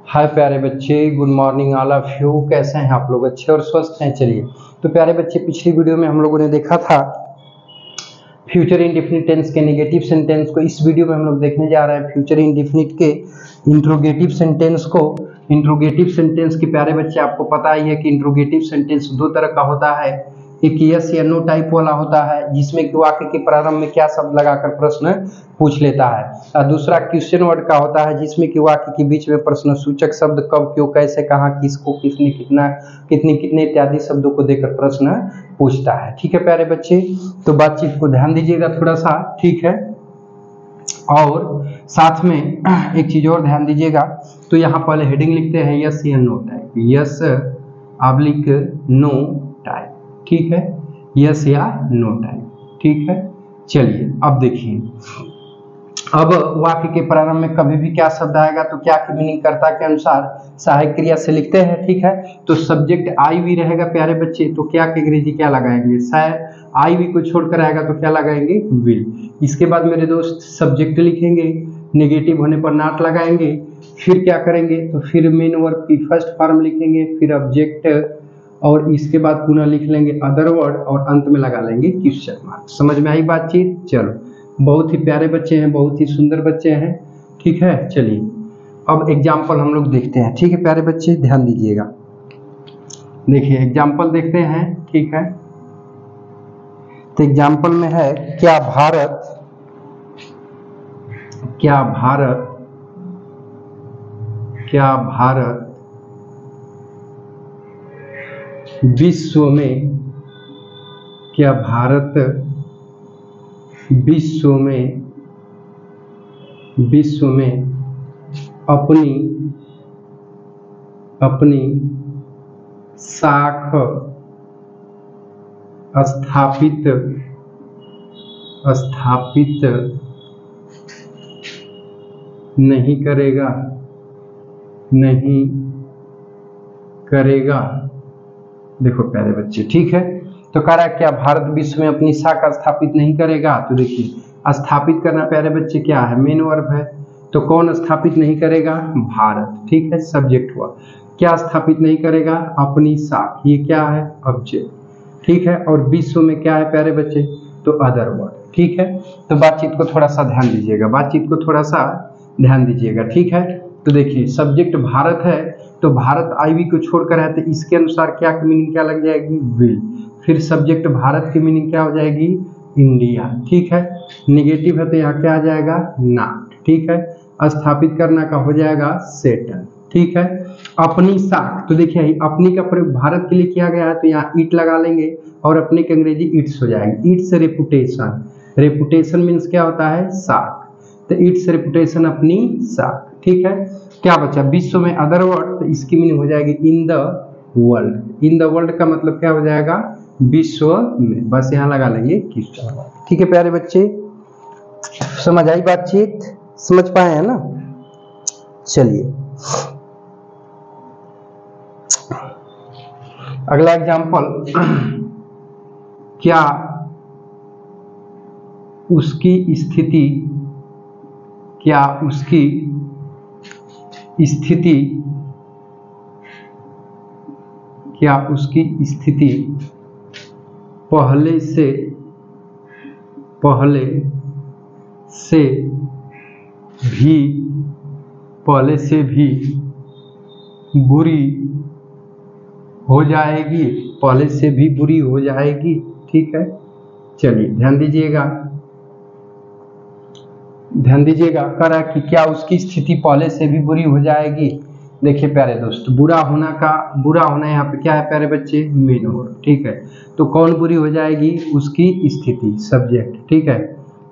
हाय प्यारे बच्चे, good morning all of you. कैसे हैं आप लोग? अच्छे और स्वस्थ हैं? चलिए, तो प्यारे बच्चे, पिछली वीडियो में हम लोगों ने देखा था फ्यूचर इंडेफिनिट टेंस के नेगेटिव सेंटेंस को। इस वीडियो में हम लोग देखने जा रहे हैं फ्यूचर इंडेफिनिट के इंट्रोगेटिव सेंटेंस को। इंट्रोगेटिव सेंटेंस के प्यारे बच्चे आपको पता ही है कि इंट्रोगेटिव सेंटेंस दो तरह का होता है। एक यस या नो टाइप वाला होता है, जिसमें कि वाक्य के प्रारंभ में क्या शब्द लगाकर प्रश्न पूछ लेता है, और दूसरा क्वेश्चन वर्ड का होता है, जिसमें कि वाक्य के बीच में प्रश्न सूचक शब्द कब, क्यों, कैसे, कहाँ, किसको, किसने, कितना, कितने कितने इत्यादि शब्दों को देकर प्रश्न पूछता है। ठीक है प्यारे बच्चे, तो बातचीत को ध्यान दीजिएगा थोड़ा सा, ठीक है। और साथ में एक चीज और ध्यान दीजिएगा, तो यहाँ पहले हेडिंग लिखते हैं यस या no type, yes oblique no type, ठीक है, यस या नो टाइप, ठीक है। चलिए अब देखिए, अब वाक्य के प्रारंभ में कभी भी क्या शब्द आएगा तो क्या की मीनिंग कर्ता के अनुसार सहायक क्रिया से लिखते हैं, ठीक है। तो सब्जेक्ट आई भी रहेगा प्यारे बच्चे, तो क्या की अंग्रेजी क्या लगाएंगे, शायद आई भी को छोड़कर आएगा तो क्या लगाएंगे, विल। इसके बाद मेरे दोस्त सब्जेक्ट लिखेंगे, नेगेटिव होने पर नॉट लगाएंगे, फिर क्या करेंगे, तो फिर मेन वर्ब की फर्स्ट फॉर्म लिखेंगे, फिर ऑब्जेक्ट, और इसके बाद पुनः लिख लेंगे अदर वर्ड, और अंत में लगा लेंगे क्वेश्चन मार्क। समझ में आई बातचीत? चलो, बहुत ही प्यारे बच्चे हैं, बहुत ही सुंदर बच्चे हैं, ठीक है। चलिए अब एग्जाम्पल हम लोग देखते हैं, ठीक है प्यारे बच्चे, ध्यान दीजिएगा। देखिए एग्जाम्पल देखते हैं, ठीक है। तो एग्जाम्पल में है क्या भारत विश्व में, क्या भारत विश्व में अपनी शाख स्थापित नहीं करेगा। देखो प्यारे बच्चे, ठीक है, तो कह रहा है क्या भारत विश्व में अपनी शाखा स्थापित नहीं करेगा। तो देखिए स्थापित करना प्यारे बच्चे क्या है, मेन वर्ब है, तो कौन स्थापित नहीं करेगा, भारत, ठीक है, सब्जेक्ट हुआ। क्या स्थापित नहीं करेगा, अपनी शाख, ये क्या है, ऑब्जेक्ट, ठीक है। और विश्व में क्या है प्यारे बच्चे, तो अदर वर्ड, ठीक है। तो बातचीत को थोड़ा सा ध्यान दीजिएगा, ठीक है। तो देखिए सब्जेक्ट भारत है, तो भारत आईवी को छोड़कर है, तो इसके अनुसार क्या की मीनिंग क्या लग जाएगी, विल। फिर सब्जेक्ट भारत की मीनिंग क्या हो जाएगी, इंडिया, ठीक है। नेगेटिव है तो यहाँ क्या आ जाएगा, नॉट, ठीक है। स्थापित करना का हो जाएगा सेटल, ठीक है। अपनी शाख, तो देखिए अपनी का प्रयोग भारत के लिए किया गया है, तो यहाँ इट लगा लेंगे, और अपने की अंग्रेजी इट्स हो जाएगी। इट्स रेपुटेशन, रेपुटेशन मीन्स क्या होता है, शाख, तो इट्स रेपुटेशन अपनी शाख, ठीक है। क्या बचा, विश्व में अदर वर्ड, तो इसकी मीनिंग हो जाएगी in the world. In the world का मतलब क्या हो जाएगा, विश्व में, बस यहाँ लगा लेंगे क्वेश्चन, ठीक है प्यारे बच्चे। समझ आई बातचीत, समझ पाए हैं ना? चलिए अगला एग्जाम्पल, क्या उसकी स्थिति पहले से भी बुरी हो जाएगी, ठीक है। चलिए ध्यान दीजिएगा, कह रहा है कि क्या उसकी स्थिति पहले से भी बुरी हो जाएगी। देखिए प्यारे दोस्त, बुरा होना यहाँ पे क्या है प्यारे बच्चे, मेन वर्ब, ठीक है। तो कौन बुरी हो जाएगी, उसकी स्थिति, सब्जेक्ट, ठीक है।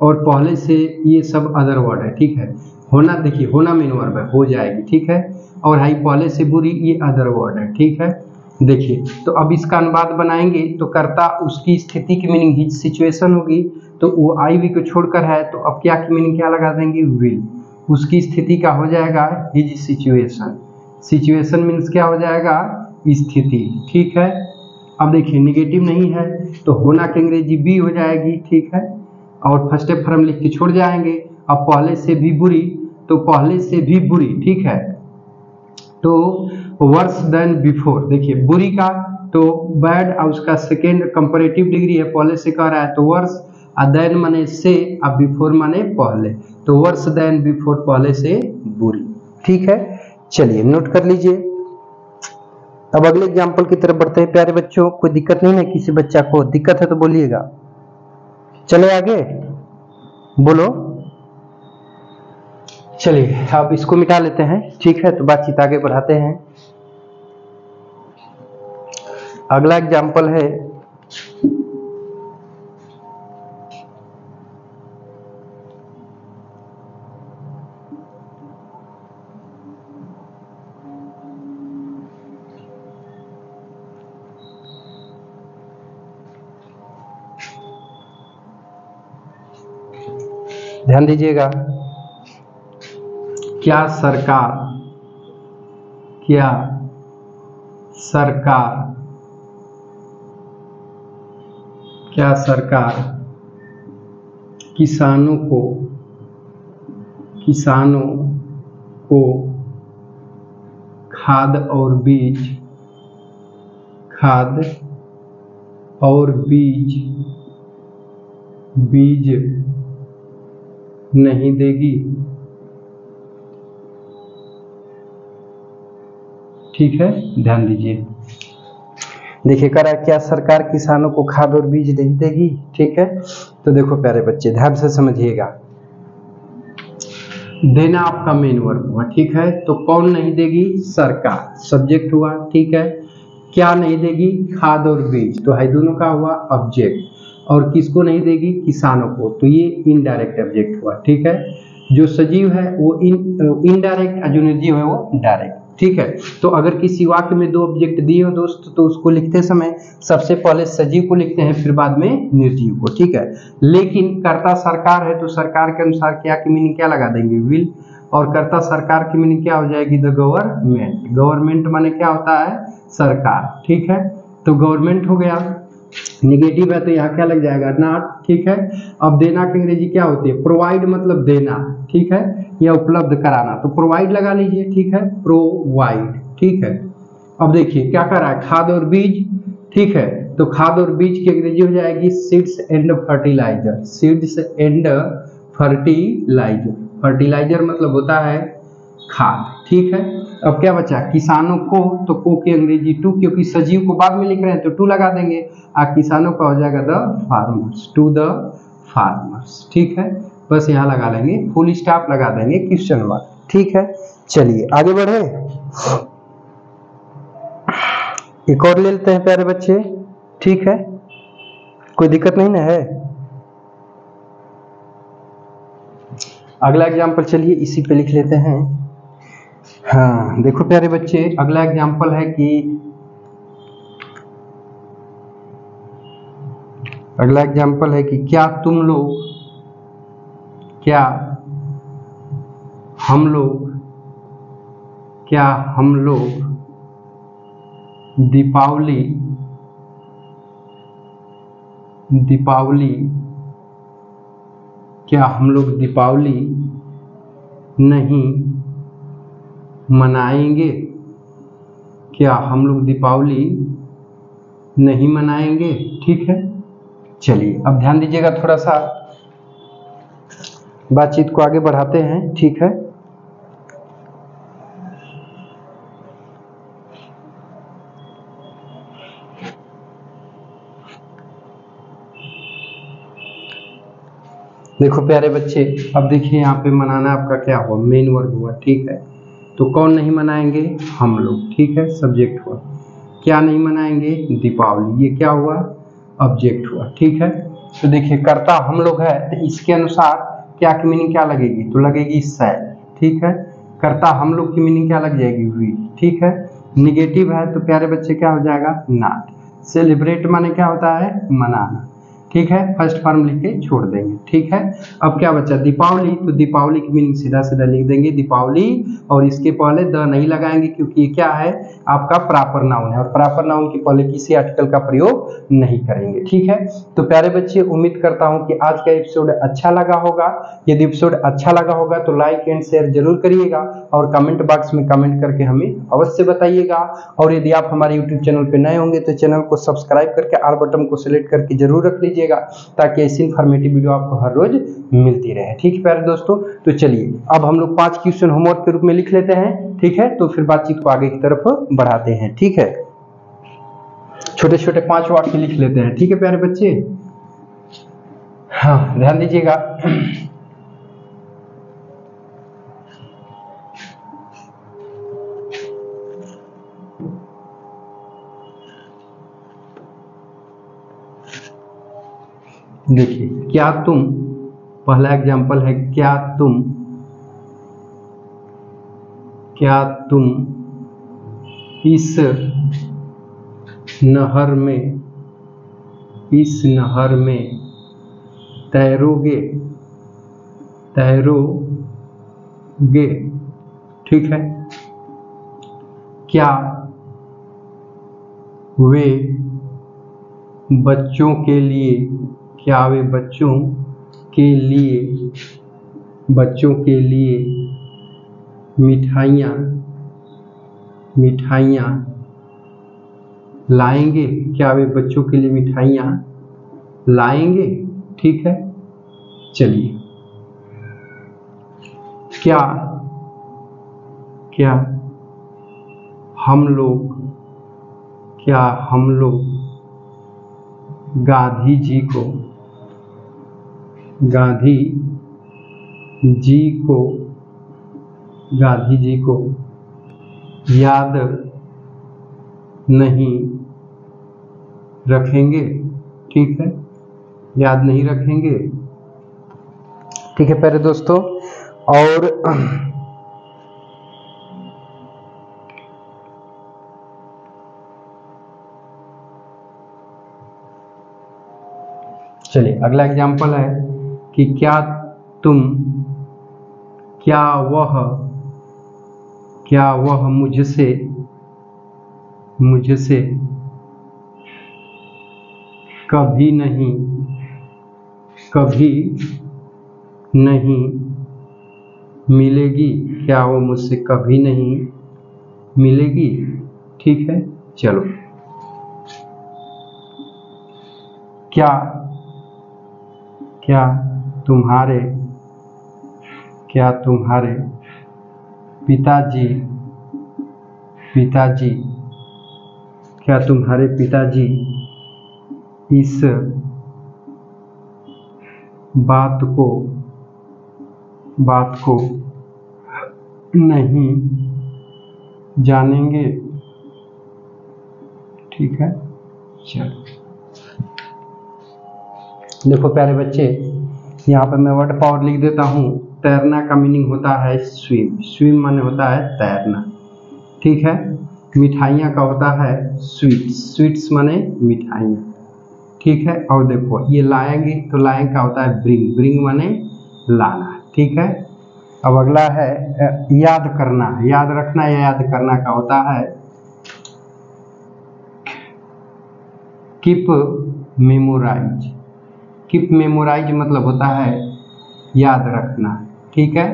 और पहले से ये सब अदर वर्ड है, ठीक है। होना, देखिए होना मेन वर्ब है, हो जाएगी, ठीक है। और हाई पहले से बुरी, ये अदर वर्ड है, ठीक है। देखिए तो अब इसका अनुवाद बनाएंगे, तो कर्ता उसकी स्थिति की मीनिंग हिज सिचुएशन होगी, तो वो आई वी को छोड़कर है, तो अब क्या की मीनिंग क्या लगा देंगे, विल। उसकी स्थिति का हो जाएगा हिज सिचुएशन, सिचुएशन मीन्स क्या हो जाएगा, स्थिति, ठीक है। अब देखिए निगेटिव नहीं है तो होना की अंग्रेजी बी हो जाएगी, ठीक है। और फर्स्ट फॉर्म लिख के छोड़ जाएंगे। अब पहले से भी बुरी, तो पहले से भी बुरी, ठीक है। तो वर्स देन बिफोर, देखिए बुरी का तो बैड और उसका सेकेंड कंपैरेटिव डिग्री है, पहले से कह रहा है तो वर्स, देन माने से, अब बिफोर माने पहले, तो वर्स देन बिफोर पहले से बुरी। ठीक है, चलिए नोट कर लीजिए। अब अगले एग्जाम्पल की तरफ बढ़ते हैं प्यारे बच्चों। कोई दिक्कत नहीं है, किसी बच्चा को दिक्कत है तो बोलिएगा। चले आगे, बोलो। चलिए अब इसको मिटा लेते हैं। ठीक है, तो बातचीत आगे बढ़ाते हैं। अगला एग्जाम्पल है ध्यान दीजिएगा। क्या सरकार किसानों को खाद और बीज नहीं देगी? ठीक है, ध्यान दीजिए। देखिए कह रहा है क्या सरकार किसानों को खाद और बीज नहीं देगी? ठीक है, तो देखो प्यारे बच्चे ध्यान से समझिएगा। देना आपका मेन वर्ब हुआ। ठीक है, तो कौन नहीं देगी? सरकार, सब्जेक्ट हुआ। ठीक है, क्या नहीं देगी? खाद और बीज, तो है दोनों का हुआ ऑब्जेक्ट। और किसको नहीं देगी? किसानों को, तो ये इनडायरेक्ट ऑब्जेक्ट हुआ। ठीक है, जो सजीव है वो इनडायरेक्ट और जो निर्जीव है वो डायरेक्ट। ठीक है, तो अगर किसी वाक्य में दो ऑब्जेक्ट दिए हो दोस्त, तो उसको लिखते समय सबसे पहले सजीव को लिखते हैं, फिर बाद में निर्जीव को। ठीक है, लेकिन कर्ता सरकार है तो सरकार के अनुसार क्या की मीनिंग क्या लगा देंगे? विल। और कर्ता सरकार की मीनिंग क्या हो जाएगी? The government. गवर्नमेंट माने क्या होता है? सरकार। ठीक है, तो गवर्नमेंट हो गया। निगेटिव है तो यहाँ क्या लग जाएगा? नॉट। ठीक है, अब देना की अंग्रेजी क्या होती है? प्रोवाइड मतलब देना। ठीक है, या उपलब्ध कराना, तो प्रोवाइड लगा लीजिए। ठीक है, प्रोवाइड। ठीक है, अब देखिए क्या कर रहा है? खाद और बीज। ठीक है, तो खाद और बीज की अंग्रेजी हो जाएगी seeds and fertiliser. Seeds and fertiliser. Fertiliser मतलब होता है खाद। ठीक है, अब क्या बचा? किसानों को, तो को की अंग्रेजी टू, क्योंकि सजीव को बाद में लिख रहे हैं तो टू लगा देंगे। किसानों का हो जाएगा the farmers, to the farmers. ठीक है, बस यहाँ लगा लेंगे, फुल स्टॉप लगा देंगे, क्वेश्चन मार्क। ठीक है, चलिए आगे बढ़े। एक और ले लेते हैं प्यारे बच्चे। ठीक है, कोई दिक्कत नहीं ना है? अगला एग्जाम्पल चलिए इसी पे लिख लेते हैं। हाँ देखो प्यारे बच्चे, अगला एग्जाम्पल है कि क्या हम लोग दीपावली नहीं मनाएंगे? क्या हम लोग दीपावली नहीं मनाएंगे? ठीक है, चलिए अब ध्यान दीजिएगा, थोड़ा सा बातचीत को आगे बढ़ाते हैं। ठीक है, देखो प्यारे बच्चे, अब देखिए यहाँ पे मनाना आपका क्या हुआ? मेन वर्ब हुआ। ठीक है, तो कौन नहीं मनाएंगे? हम लोग। ठीक है, सब्जेक्ट हुआ। क्या नहीं मनाएंगे? दीपावली, ये क्या हुआ? ऑब्जेक्ट हुआ। ठीक है, तो देखिए कर्ता हम लोग है तो इसके अनुसार क्या की मीनिंग क्या लगेगी? तो लगेगी सैड। ठीक है, कर्ता हम लोग की मीनिंग क्या लग जाएगी? वी। ठीक है, निगेटिव है तो प्यारे बच्चे क्या हो जाएगा? नॉट। सेलिब्रेट माने क्या होता है? मनाना। ठीक है, फर्स्ट फॉर्म लिख के छोड़ देंगे। ठीक है, अब क्या बचा दीपावली, तो दीपावली की मीनिंग सीधा सीधा लिख देंगे दीपावली, और इसके पहले द नहीं लगाएंगे क्योंकि ये क्या है आपका प्रॉपर नाउन है, और प्रॉपर नाउन के पहले किसी आर्टिकल का प्रयोग नहीं करेंगे। ठीक है, तो प्यारे बच्चे उम्मीद करता हूं कि आज का एपिसोड अच्छा लगा होगा। यदि एपिसोड अच्छा लगा होगा तो लाइक एंड शेयर जरूर करिएगा, और कमेंट बॉक्स में कमेंट करके हमें अवश्य बताइएगा। और यदि आप हमारे यूट्यूब चैनल पर नए होंगे तो चैनल को सब्सक्राइब करके आल बटन को सिलेक्ट करके जरूर रख लीजिएगा, ताकि ऐसी इंफॉर्मेटिव वीडियो आपको हर रोज मिलती रहे। ठीक है प्यारे दोस्तों, तो चलिए अब हम लोग 5 क्वेश्चन होमवर्क के रूप में लिख लेते हैं। ठीक है, तो फिर बातचीत को आगे की तरफ बढ़ाते हैं। ठीक है, छोटे छोटे 5 वाक्य लिख लेते हैं। ठीक है प्यारे बच्चे, हाँ ध्यान दीजिएगा। देखिए, क्या तुम, पहला एग्जाम्पल है क्या तुम इस नहर में तैरोगे। ठीक है, क्या वे बच्चों के लिए मिठाइयाँ लाएंगे। क्या वे बच्चों के लिए मिठाइयाँ लाएंगे। ठीक है, चलिए, क्या हम लोग गांधी जी को याद नहीं रखेंगे। ठीक है, याद नहीं रखेंगे। ठीक है प्यारे दोस्तों, और चलिए अगला एग्जाम्पल है कि क्या वह मुझसे कभी नहीं मिलेगी। क्या वो मुझसे कभी नहीं मिलेगी। ठीक है, चलो, क्या तुम्हारे पिताजी इस बात को नहीं जानेंगे। ठीक है, चलो, देखो प्यारे बच्चे, यहाँ पर मैं वर्ड पावर लिख देता हूँ। तैरना का मीनिंग होता है स्विम माने होता है तैरना। ठीक है, मिठाइयाँ का होता है स्वीट्स माने मिठाइयाँ। ठीक है, और देखो ये लाएंगे, तो लाएंगे का होता है ब्रिंग माने लाना। ठीक है, अब अगला है याद करना, याद रखना या याद करना का होता है कीप मेमोराइज मतलब होता है याद रखना। ठीक है,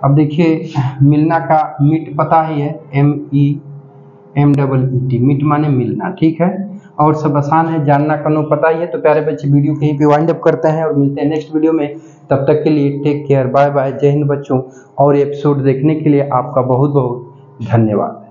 अब देखिए मिलना का मीट पता ही है, MEET, मीट माने मिलना। ठीक है, और सब आसान है, जानना का पता ही है। तो प्यारे बच्चे वीडियो कहीं पे वाइंड अप करते हैं और मिलते हैं नेक्स्ट वीडियो में। तब तक के लिए टेक केयर, बाय बाय, जय हिंद बच्चों। और एपिसोड देखने के लिए आपका बहुत बहुत धन्यवाद।